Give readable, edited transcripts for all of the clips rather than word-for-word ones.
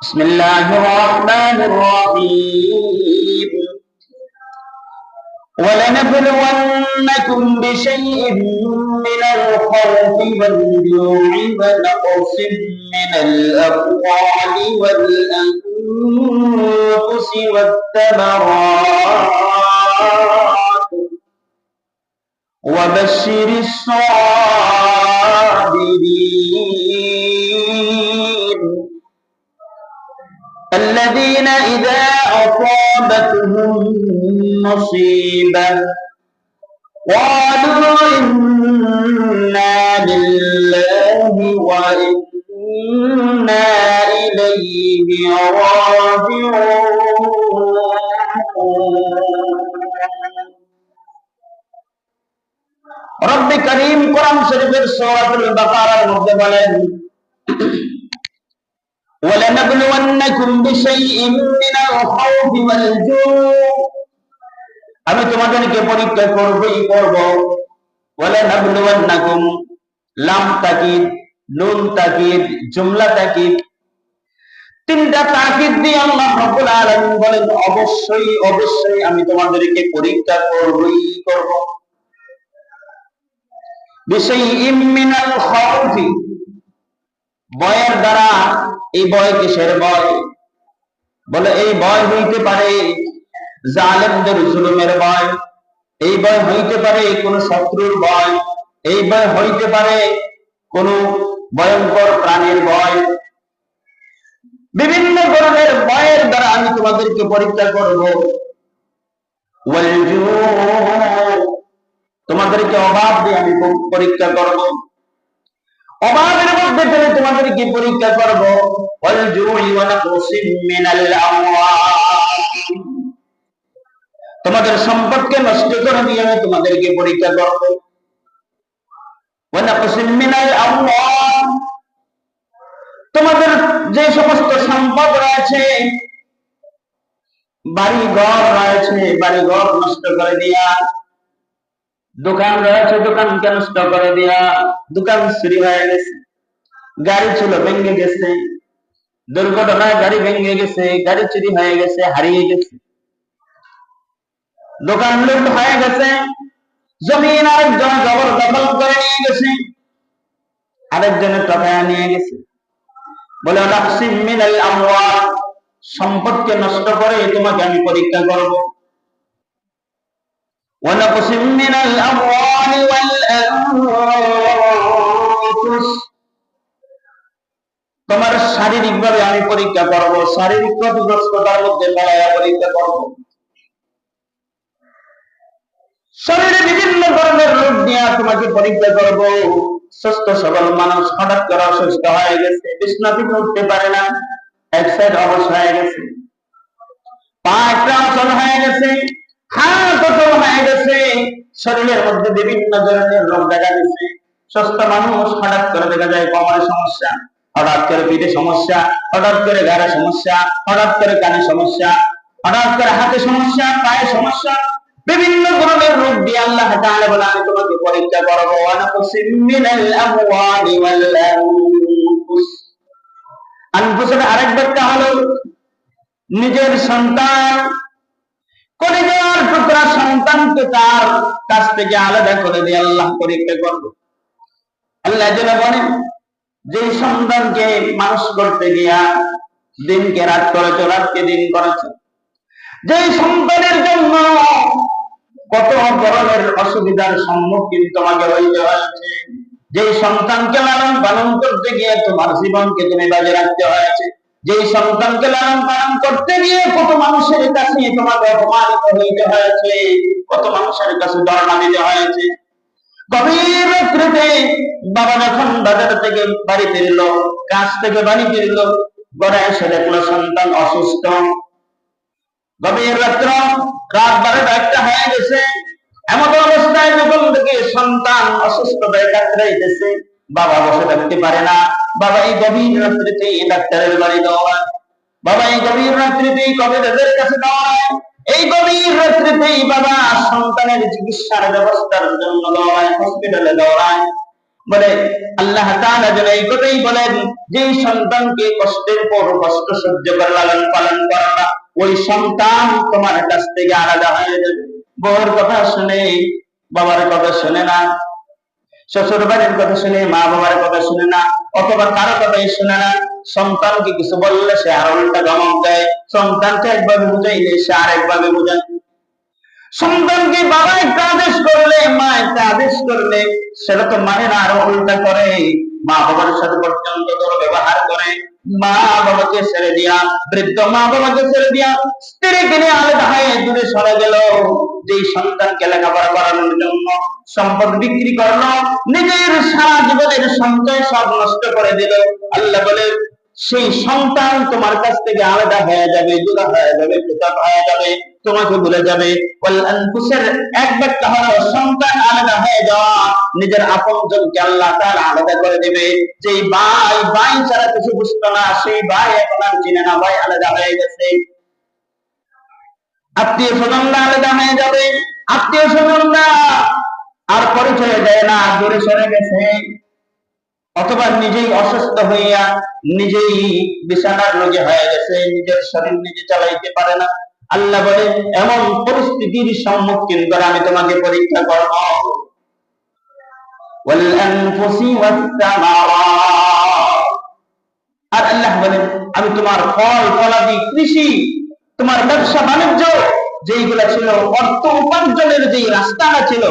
بسم الله الرحمن الرحيم ولنبلونكم بشيء من الخوف والجوع ونقص من الأموال والأنفس والثمرات وبشر الصابرين الذين إذا أصابتهم مصيبة قالوا إنا لله وإنا إليه راجعون رب كريم قرآن شريف سورة البقرة মধ্যে বলেন ولنبلونكم بشيء من الخوف والجوع আমি তোমাদেরকে পরীক্ষা করবই করব ولنبلونكم লাম তাকিদ নুন তাকিদ জুমলা তাকিদ তিনটা তাকিদ দিয়ে আল্লাহ রাব্বুল আলামিন বলেন অবশ্যই অবশ্যই আমি তোমাদেরকে পরীক্ষা করবই করব বিশাইইম মিনাল খাউফি ভয়ের দ্বারা এই ভয় কিসের ভয় বলে এই ভয় হইতে পারে জালেমদের জুলুমের ভয় এই ভয় হইতে পারে কোন শত্রুর ভয় এই ভয় হইতে পারে কোন ভয়ঙ্কর প্রাণীর ভয় বিভিন্ন ধরনের ভয়ের দ্বারা আমি তোমাদেরকে পরীক্ষা করব তোমাদেরকে অভাব দিয়ে আমি পরীক্ষা করব অভাবের মধ্যে ফেলে তোমাদেরকে পরীক্ষা করব তোমাদের সম্পদকে নষ্ট করে দিয়ে আমি তোমাদেরকে পরীক্ষা করব তোমাদের যে সমস্ত সম্পদ রয়েছে বাড়ি ঘর রয়েছে বাড়ি ঘর নষ্ট করে দিয়া দোকান রয়েছে দোকানকে নষ্ট করে দিয়া দোকান চুরি হয়ে গেছে গাড়ি ছিল ভেঙে গেছে দুর্ঘটনায় গাড়ি ভেঙে গেছে গাড়ি চুরি হয়ে গেছে হারিয়ে গেছে দোকান লুট হয়ে গেছে জমিন আরেকজন জবরদখল করে নিয়ে গেছে আরেকজনের টাকা নিয়ে গেছে বলে নাকসিম মিনাল আমওয়াল সম্পদকে নষ্ট করে তোমাকে আমি পরীক্ষা করব ونقسم من الأموال والأنفس তোমার শারীরিক ভাবে আমি পরীক্ষা করব শারীরিক ক্ষতিগ্রস্ততার মধ্যে ফেলাইয়া পরীক্ষা করব শরীরে বিভিন্ন ধরনের রোগ নিয়ে তোমাকে পরীক্ষা করব সুস্থ সবল মানুষ হঠাৎ করে অসুস্থ হয়ে গেছে বিছানা থেকে উঠতে পারে না এক সাইড অবশ হয়ে গেছে পা একটা অচল হয়ে গেছে হাত অচল হয়ে গেছে শরীরের মধ্যে বিভিন্ন ধরনের রোগ দেখা দিচ্ছে সুস্থ মানুষ হঠাৎ করে দেখা যায় কোমরে সমস্যা হঠাৎ করে পিঠে সমস্যা হঠাৎ করে ঘাড়ে সমস্যা হঠাৎ করে কানে সমস্যা হঠাৎ করে হাতে সমস্যা পায়ে সমস্যা বিভিন্ন ধরনের রোগ দিয়ে আল্লাহ তাআলা বলে আমি তোমাকে পরীক্ষা করব ওয়ানাকুসিম মিনাল আমওয়ালি ওয়াল আনফুস আনফুসের আরেক ব্যাখ্যা হলো নিজের সন্তান কলিজার টুকরা সন্তানকে তার কাছ থেকে আলাদা করে দিয়ে আল্লাহ পরীক্ষা করবে আল্লাহ যেন বলেন যে সন্তানকে মানুষ করতে গিয়া দিনকে রাত করেছো রাতকে দিন করেছো যে সন্তানের জন্য কত ধরনের অসুবিধার সম্মুখীন তোমাকে হইতে হয়েছে যে সন্তানকে লালন পালন করতে গিয়ে তোমার জীবনকে তুমি বাজে রাখতে হয়েছে যে সন্তানকে লালন পালন করতে গিয়ে কত মানুষের কাছে তোমাকে অপমানিত হইতে হয়েছে কত মানুষের কাছে ধর্ণা দিতে হয়েছে গভীর রাত্রিতে বাবা যখন বাজার থেকে বাড়ি ফিরল কাজ থেকে বাড়ি ফিরল ঘরে এসে দেখলো সন্তান অসুস্থ গভীর রাত্র রাত 12টা হয়ে গেছে এমন অবস্থায় যখন থেকে সন্তান অসুস্থতায় কাতরাইতেছে বাবা বসে থাকতে পারে না বাবা এই গভীর রাত্রিতে ডাক্তারের বাড়ি দৌড়ায় বাবা এই গভীর রাত্রিতে কবিরাজের কাছে দৌড়ায় এই গভীর রাত্রিতেই বাবা সন্তানের চিকিৎসার ব্যবস্থার জন্য দৌড়ায় হসপিটালে দৌড়ায় বলে আল্লাহ তাআলা যেন এই কথাই বলেন, যেই সন্তানকে কষ্টের পর কষ্ট সহ্য করে লালন পালন করা, ওই সন্তান তোমার কাছ থেকে আলাদা হয়ে যাবে। বউর কথা শুনে বাবার কথা শুনে না, শ্বশুর বাড়ির কথা শুনে মা বাবার কথা শুনে না, অথবা কারো কথাই শুনে না। সন্তানকে কিছু বললে সে আর উল্টা ধমক দেয়, সন্তানকে একভাবে বুঝাইলে সে আরেকভাবে বোঝায়। সন্তানকে বাবা একটা আদেশ করলে, মা একটা আদেশ করলে সেটা তো মানে না, আরো উল্টা করে। মা বাবার সাথে পর্যন্ত ব্যবহার করে। মা বাবাকে ছেড়ে দিয়া, বৃদ্ধ মা বাবাকে ছেড়ে দিয়া স্ত্রীকে নিয়ে আলাদা হয়ে দূরে সরে গেল। যেই সন্তানকে লেখাপড়া করানোর জন্য সম্পদ বিক্রি করলো, নিজের সারা জীবনের সঞ্চয় সব নষ্ট করে দিল, আল্লাহ বলে সেই সন্তান তোমার কাছ থেকে আলাদা হয়ে যাবে, জুদা হয়ে যাবে, পৃথক হয়ে যাবে, তোমাকে ভুলে যাবে। এক ব্যাখ্যা হলো সন্তান আলাদা হয়ে যাওয়া, নিজের আপনজনকে আল্লাহ তাআলা আলাদা করে দেবে। যেই ভাই ছাড়া কিছু বুঝতো না, সেই ভাই এখন আর চিনে না, ভাই আলাদা হয়ে গেছে। আত্মীয় স্বজনরা আলাদা হয়ে যাবে, আত্মীয় স্বজনরা আর পরিচয় দেয় না, দূরে সরে গেছে। অথবা নিজেই অসুস্থ হইয়া নিজেই বিছানার রোগী হয়ে গেছে, নিজের শরীর নিজে চালাইতে পারে না। আল্লাহ বলে এমন পরিস্থিতির সম্মুখীন করে আমি তোমাকে পরীক্ষা করব। আর আল্লাহ বলেন আমি তোমার ফল ফলাদি, কৃষি, তোমার ব্যবসা বাণিজ্য যেইগুলা ছিল, অর্থ উপার্জনের যেই রাস্তাটা ছিল,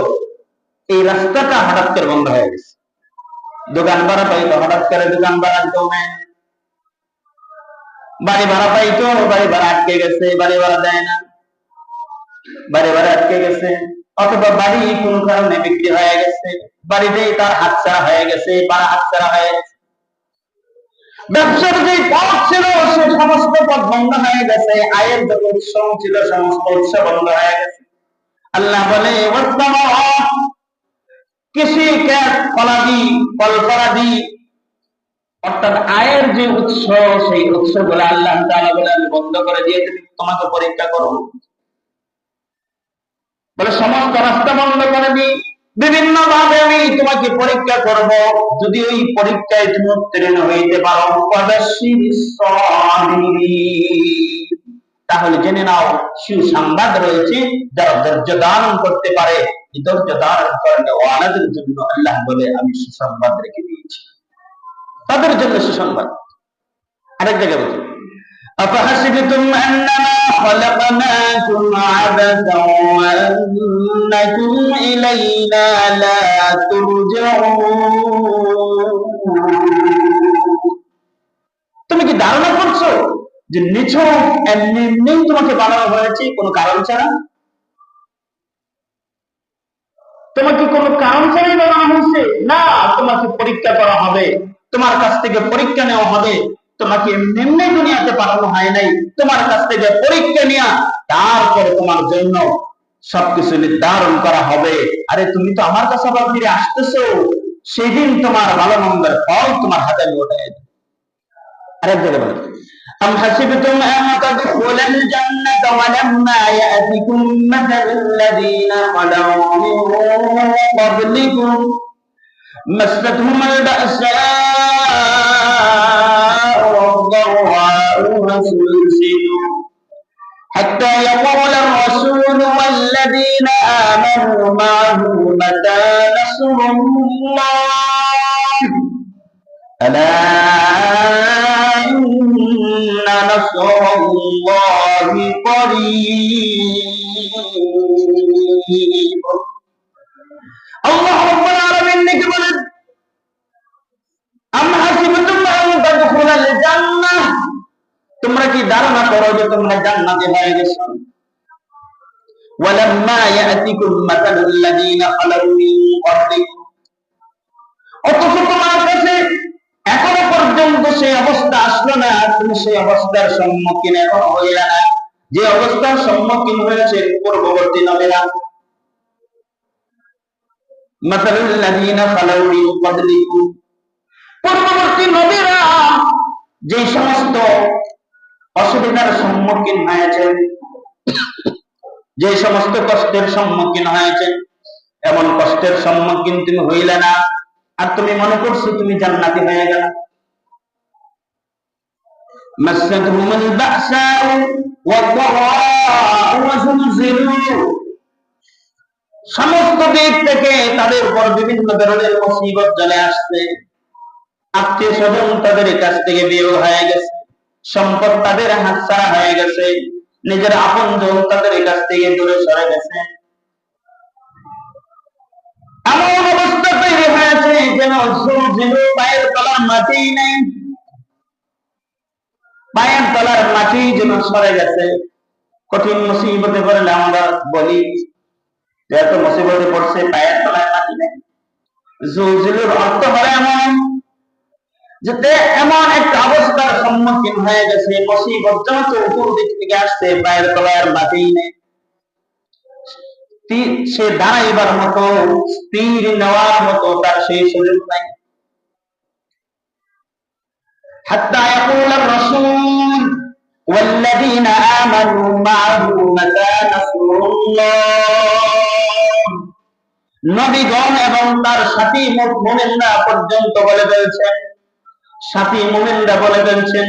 এই রাস্তাটা হঠাৎ করে বন্ধ হয়ে গেছে। দোকান ভাড়া পাইতো, হঠাৎ করে দোকান ভাড়া কমে। বাড়ি ভাড়া পাইতো, বাড়ি ভাড়া আটকে গেছে, বাড়ি ভাড়া দেয় না, বাড়ি ভাড়া আটকে গেছে। অথবা বাড়ি কোন কারণে বিক্রি হয়ে গেছে, বাড়িতেই তার হাতছাড়া হয়ে গেছে, বাড়া হাতছাড়া হয়ে গেছে। ব্যবসার যে পথ ছিল সে সমস্ত পথ বন্ধ হয়ে গেছে, আয়ের যত উৎস ছিল সমস্ত উৎস বন্ধ হয়ে গেছে। আল্লাহ বলে কৃষি, ক্ষেত, ফলাদি, ফল ফলাদি, অর্থাৎ আয়ের যে উৎস, সেই উৎসগুলো আল্লাহ তাআলা বলে আমি বন্ধ করে দিয়ে তোমাকে পরীক্ষা করব। বলে সমস্ত রাস্তা বন্ধ করে দিই, বিভিন্ন ভাবে আমি তোমাকে পরীক্ষা করব। যদি ওই পরীক্ষায় তুমি উত্তীর্ণ হইতে পারো, তাহলে জেনে নাও সুসংবাদ রয়েছে। যারা ধৈর্য ধারণ করতে পারে, ধৈর্য ধারণ করেন ওয়ালাদের জন্য আল্লাহ বলে আমি সুসংবাদ রেখে দিয়েছি, তাদের জন্য সুসংবাদ। আরেক জায়গায় বলছি أفحسبتم أنما خلقناكم عبثا وأنكم إلينا لا ترجعون। তুমি কি ধারণা করছো যে নিছক এমনি এমনি তোমাকে বানানো হয়েছে কোনো কারণ ছাড়া? তোমাকে কোনো কারণ ছাড়াই বানানো হয়েছে না, তোমাকে পরীক্ষা করা হবে, তোমার কাছ থেকে পরীক্ষা নেওয়া হবে। তোমাকে এমনি এমনি দুনিয়াতে পাঠানো হয় নাই, তোমার কাছ থেকে পরীক্ষা নেওয়া, তারপরে তোমার জন্য সবকিছু নির্ধারণ করা হবে। আরে তুমি তো আমার কাছে আবার ফিরে আসতেছো, সেদিন তোমার ভালো মন্দের ফল তোমার হাতে উঠে। আরেক জায়গায় বলে أم حسبتم أن تدخلوا الجنة ولما يأتكم مثل الذين خلوا من قبلكم مستهم البأساء والضراء وزلزلوا حتى يقول الرسول والذين آمنوا معه متى نصر الله ألا إن نصر الله قريب। আল্লাহ রাব্বুল আলামিন নাকি বলেন আম হাসিবতুম আন তাদখুলাল জান্নাহ, তোমরা কি ধারণা করো যে তোমরা জান্নাতে হয়ে গেছো? ওয়ালাম্মা ইয়াতিকুম মাসালুল লাযিনা খালাউ মিন ক্বাবলিকুম, অথচ তোমার কাছে এখনো পর্যন্ত সেই অবস্থা আসলো না, তুমি সেই অবস্থার সম্মুখীন এখন হইলা না যে অবস্থার সম্মুখীন হয়েছে পূর্ববর্তী নবীরা। মাসালুল লাযিনা খালাউ মিন ক্বাবলিকুম, পূর্ববর্তী নবীরা যে সমস্ত অসুবিধার সম্মুখীন হয়েছেন, যে সমস্ত কষ্টের সম্মুখীন হয়েছেন, এমন কষ্টের সম্মুখীন তুমি হইলে না আর তুমি মনে করছো তুমি জান্নাতি হয়ে গেল। মাসাতহুমুল বাসাউ ওয়াদ-দারাউ ওয়া যুলজিলু, সমস্ত দিক থেকে তাদের উপর বিভিন্ন ধরনের মুসিবত চলে আসছে। আত্মীয় স্বজন তাদের কাছ থেকে বিয়োগ হয়ে গেছে, সম্পদ তাদের হাতছাড়া হয়ে গেছে, নিজের আপনজন তাদের কাছ থেকে দূরে সরে গেছে। এমন অবস্থা তৈরি হয়েছে যেন পায়ের তলার মাটি নেই, পায়ের তলার মাটি যেন সরে গেছে। কঠিন মুসিবতে পড়লে আমরা বলি যে এত মুসিবতে পড়ছে, পায়ের তলার মাটি নেই। জুলজিলুর অর্থ হলো এমন যেতে এমন একটা অবস্থার সম্মুখীন হয়ে গেছে, মুসিবত যত উপর দিক থেকে আসছে, পায়ের তলার মাটি নেই। সে দাঁড়াইবার মতো, স্থির নেওয়ার মতো তার সেই সুযোগ নাই। হাত্তা ইয়াকুলার রাসূল ওয়াল্লাযীনা আমানু মা'হু মাতা নাসরুল্লাহ, নবীগণ এবং তার সাথী মুমিনরা পর্যন্ত বলে ফেলছেন, সাথী মুমিনরা বলে ফেলছেন,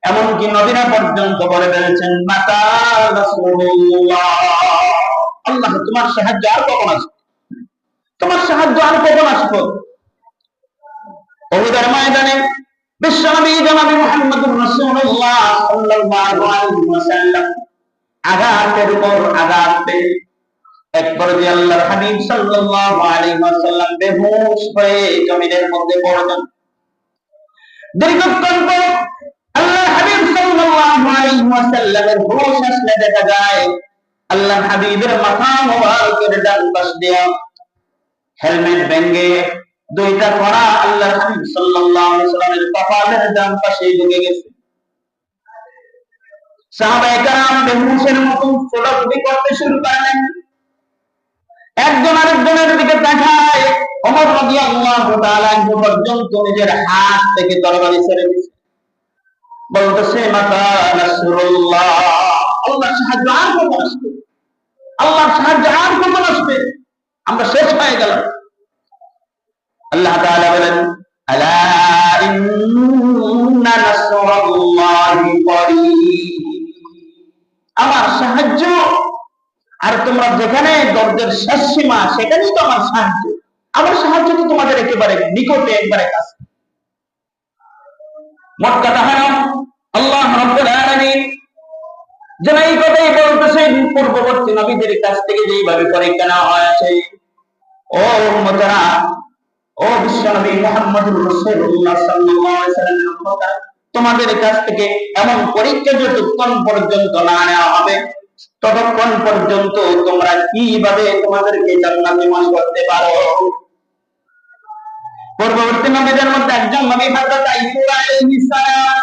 এমনকি নবীরা পর্যন্ত বলে ফেলছেন, মাতা নাসরুল্লাহ, আল্লাহ তোমার সাহায্য আর কখন আসবে, তোমার সাহায্য আর কখন আসবে। উহুদের ময়দানে বিশ্বনবী জনাব মুহাম্মদুর রাসূলুল্লাহ সাল্লাল্লাহু আলাইহি ওয়াসাল্লাম আঘাতের উপর আঘাত পেয়ে এক পর্যায়ে আল্লাহর হাবিব সাল্লাল্লাহু আলাইহি ওয়াসাল্লাম বেহুশ হয়ে জমিনের মধ্যে পড়লেন। দীর্ঘক্ষণ পর আল্লাহর হাবিব সাল্লাল্লাহু আলাইহি ওয়াসাল্লামের হুঁশ আসলে দেখা যায় আল্লাহর হাবিবের মাথা মোবারকের ডান পাশ দিয়ে হেলমেট ভেঙে দুইটা কড়া আল্লাহর হাবিব সাল্লাল্লাহু আলাইহি ওয়াসাল্লামের কপালের ডান পাশে ঢুকে গেছে। সাহাবায়ে কেরাম বেহুশের মতো ছোটাছুটি করতে শুরু করলেন। একজন আরেকজনের দিকে তাকায়। ওমর রাদিয়াল্লাহু তাআলা পর্যন্ত নিজের হাত থেকে তরবারি ছেড়ে দিয়েছে, বলতেছে মাতা নাসরুল্লাহ, আল্লাহর সাহায্য আর কখন আসবে, আল্লাহর সাহায্য আর কখন আসবে, আমরা শেষ হয়ে গেলাম। আল্লাহ তাআলা বলেন, আলা ইন্না নাসরাল্লাহি করিব, আমার সাহায্য আর তোমরা যেখানে দরদের শেষ সীমা সেখানেই তো আমার সাহায্য, আমার সাহায্য তো তোমাদের একেবারে নিকটে, একবারে কাছে। মোট কথা হলো আল্লাহ রাব্বুল আলামিন যেন এই কথাই বলতেছেন পূর্ববর্তী নবীদের কাছ থেকে যেইভাবে পরীক্ষা নেওয়া হয়েছে, ও উম্মতরা, ও বিশ্বনবী মুহাম্মদুর রাসূলুল্লাহ সাল্লাল্লাহু আলাইহি ওয়াসাল্লামের উম্মতরা, তোমাদের কাছ থেকে এমন পরীক্ষা যতক্ষণ পর্যন্ত না নেওয়া হবে ততক্ষণ পর্যন্ত তোমরা কিভাবে তোমাদেরকে জান্নাতি মনে করতে পারো। পূর্ববর্তী নবীদের মধ্যে একজন নবী হযরত আইয়ুব আলাইহিস সালাম,